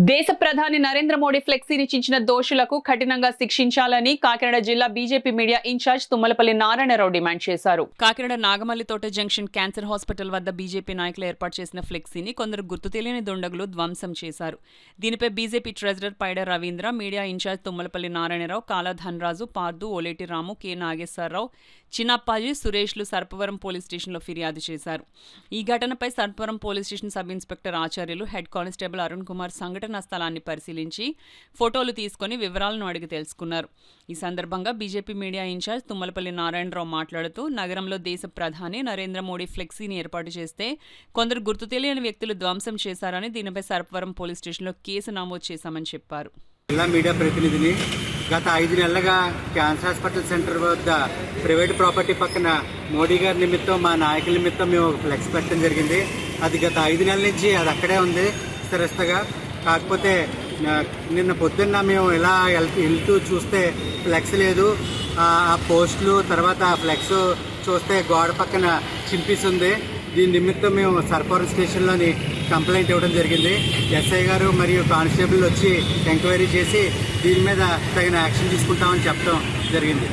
దేశ ప్రధాని నరేంద్ర మోడీ ఫ్లెక్సీని చించిన దోషులకు కఠినంగా శిక్షించాలని కాకినాడ జిల్లా BJP media incharge Tummalapalli Narayanarao demand చేశారు. Kakinada Nagamallithota junction cancer hospital వద్ద బీజేపీ నాయకులు ఏర్పాటు చేసిన ఫ్లెక్సీని కొందరు గుర్తు తెలియని దుండగులు ధ్వంసం చేశారు. దీనిపై BJP treasurer పైడ Ravindra, media incharge Tummalapalli Narayana Rao, కాలా ధనరాజు, పార్దు, ఓలేటి రాము, కె నాగేశ్వరరావు, చిన్నప్పాజీ, సురేష్లు సర్పవరం పోలీస్ స్టేషన్లో ఫిర్యాదు చేశారు. ఈ ఘటనపై Sarpavaram police station sub inspector ఆచార్యులు, హెడ్ కానిస్టేబుల్ అరుణ్ కుమార్ సంఘటన స్థలాన్ని పరిశీలించి ఫోటోలు తీసుకుని వివరాలను అడిగి తెలుసుకున్నారు. ఈ సందర్భంగా BJP media incharge Tummalapalli Narayana Rao మాట్లాడుతూ, నగరంలో దేశ ప్రధాని నరేంద్ర మోడీ ఫ్లెక్సీని ఏర్పాటు చేస్తే కొందరు గుర్తు తెలియని వ్యక్తులు ధ్వంసం చేశారని, దీనిపై సర్పవరం పోలీస్ స్టేషన్లో కేసు నమోదు చేశామని చెప్పారు. జిల్లా మీడియా ప్రతినిధిని గత 5 నెలలుగా క్యాన్సర్ హాస్పిటల్ సెంటర్ వద్ద ప్రైవేట్ ప్రాపర్టీ పక్కన మోడీ గారి నిమిత్తం మా నాయకుల నిమిత్తం మేము ఫ్లెక్స్ పెట్టడం జరిగింది. అది గత 5 నెలల నుంచి అది అక్కడే ఉంది స్థిరస్థగా. కాకపోతే నిన్న పొద్దున్న మేము ఇలా వెళ్తూ చూస్తే ఫ్లెక్స్ లేదు. ఆ పోస్టులు తర్వాత ఆ ఫ్లెక్స్ చూస్తే గోడ పక్కన చింపేసి ఉంది. దీని నిమిత్తం మేము సర్పవరం స్టేషన్లోని కంప్లైంట్ ఇవ్వడం జరిగింది. ఎస్ఐ గారు మరియు కానిస్టేబుల్ వచ్చి ఎంక్వైరీ చేసి దీని మీద తగిన యాక్షన్ తీసుకుంటామని చెప్పడం జరిగింది.